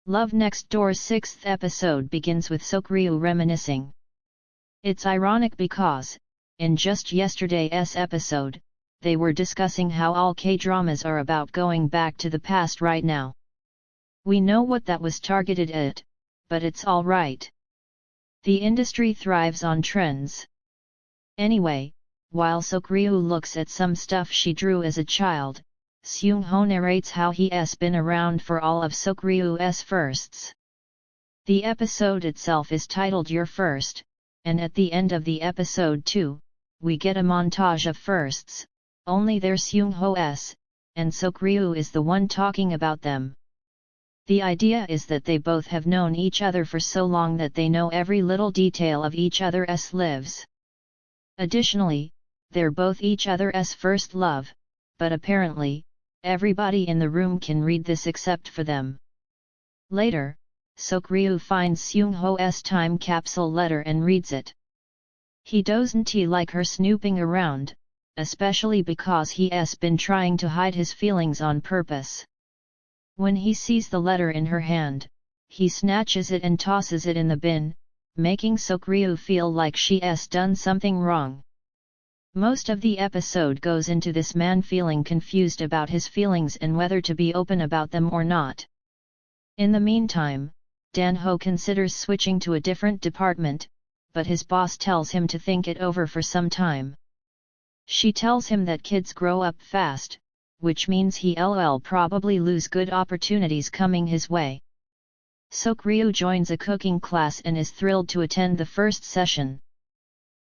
Love Next Door's 6th episode begins with Seok-ryu reminiscing. It's ironic because, in just yesterday's episode, they were discussing how all K-dramas are about going back to the past right now. We know what that was targeted at, but it's alright. The industry thrives on trends. Anyway, while Seok-ryu looks at some stuff she drew as a child, Suho narrates how he's been around for all of Seok-ryu's firsts. The episode itself is titled Your First, and at the end of the episode too, we get a montage of firsts, only they're Suho's, and Seok-ryu is the one talking about them. The idea is that they both have known each other for so long that they know every little detail of each other's lives. Additionally, they're both each other's first love, but apparently, everybody in the room can read this except for them. Later, Seok-ryu finds Suho's time capsule letter and reads it. He doesn't like her snooping around, especially because he's been trying to hide his feelings on purpose. When he sees the letter in her hand, he snatches it and tosses it in the bin, making Seok-ryu feel like she's done something wrong. Most of the episode goes into this man feeling confused about his feelings and whether to be open about them or not. In the meantime, Danho considers switching to a different department, but his boss tells him to think it over for some time. She tells him that kids grow up fast, which means he'll probably lose good opportunities coming his way. Seok-ryu joins a cooking class and is thrilled to attend the first session.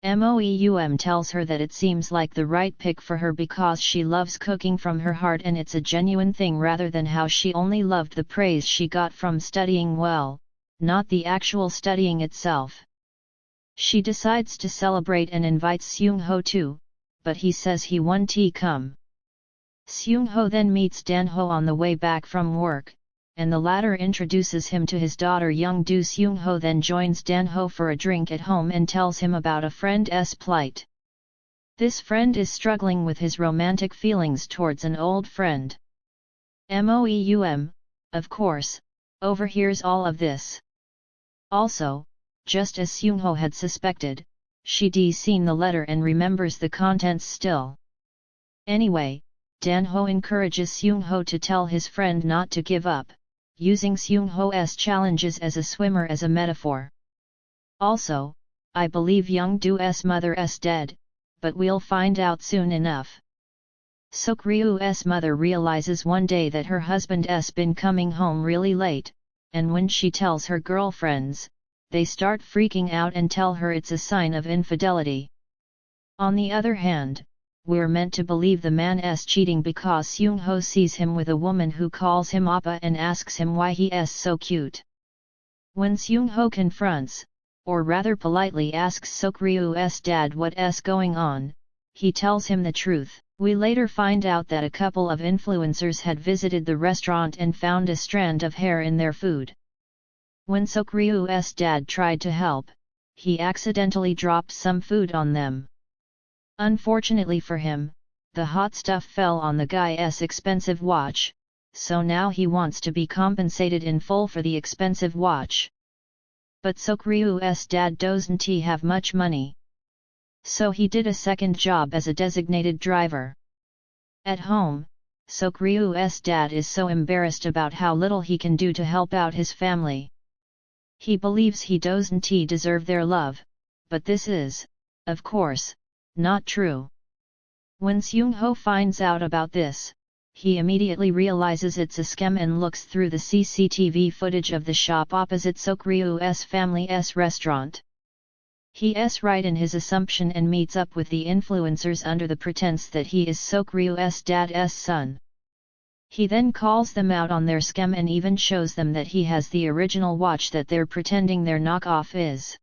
Moeum tells her that it seems like the right pick for her because she loves cooking from her heart and it's a genuine thing rather than how she only loved the praise she got from studying well, not the actual studying itself. She decides to celebrate and invites Suho too, but he says he won't come. Suho then meets Danho on the way back from work, and the latter introduces him to his daughter Young-do. Suho then joins Danho for a drink at home and tells him about a friend's plight. This friend is struggling with his romantic feelings towards an old friend. Moeum, of course, overhears all of this. Also, just as Suho had suspected, she's seen the letter and remembers the contents still. Anyway, Danho encourages Suho to tell his friend not to give up, using Suho's challenges as a swimmer as a metaphor. Also, I believe Young-do's mother's dead, but we'll find out soon enough. Seok-ryu's mother realizes one day that her husband's been coming home really late, and when she tells her girlfriends, they start freaking out and tell her it's a sign of infidelity. On the other hand, we're meant to believe the man's cheating because Suho sees him with a woman who calls him Appa and asks him why he's so cute. When Suho confronts, or rather politely asks Seok-ryu's dad what's going on, he tells him the truth. We later find out that a couple of influencers had visited the restaurant and found a strand of hair in their food. When Seok-ryu's dad tried to help, he accidentally dropped some food on them. Unfortunately for him, the hot stuff fell on the guy's expensive watch, so now he wants to be compensated in full for the expensive watch. But Seok-ryu's dad doesn't have much money. So he did a second job as a designated driver. At home, Seok-ryu's dad is so embarrassed about how little he can do to help out his family. He believes he doesn't deserve their love, but this is, of course, not true. When Suho finds out about this, he immediately realizes it's a scam and looks through the CCTV footage of the shop opposite Seok-ryu's family's restaurant. He's right in his assumption and meets up with the influencers under the pretense that he is Seok-ryu's dad's son. He then calls them out on their scam and even shows them that he has the original watch that they're pretending their knockoff is.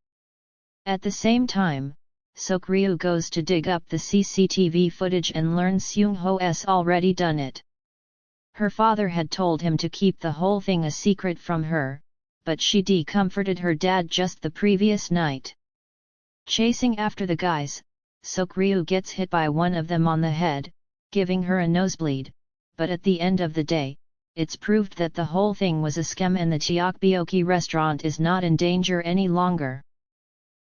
At the same time, Seok-ryu goes to dig up the CCTV footage and learns Suho's already done it. Her father had told him to keep the whole thing a secret from her, but she comforted her dad just the previous night. Chasing after the guys, Seok-ryu gets hit by one of them on the head, giving her a nosebleed, but at the end of the day, it's proved that the whole thing was a scam and the Tteokbokki restaurant is not in danger any longer.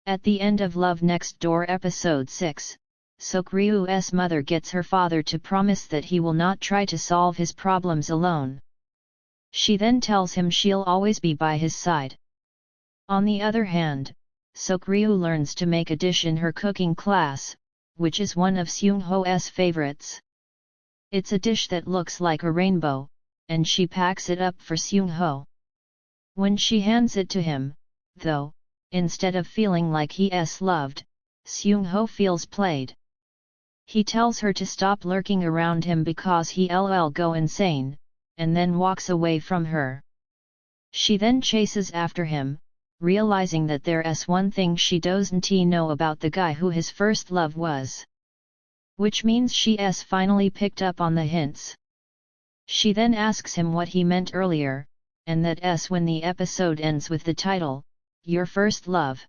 At the end of Love Next Door episode 6, Sokryu's mother gets her father to promise that he will not try to solve his problems alone. She then tells him she'll always be by his side. On the other hand, Sokryu learns to make a dish in her cooking class, which is one of Seungho's favorites. It's a dish that looks like a rainbow, and she packs it up for Seungho. When she hands it to him, though, instead of feeling like he's loved, Seungho feels played. He tells her to stop lurking around him because he'll go insane, and then walks away from her. She then chases after him, realizing that there's one thing she doesn't know about the guy who his first love was. Which means she's finally picked up on the hints. She then asks him what he meant earlier, and that's when the episode ends with the title, Your First Love.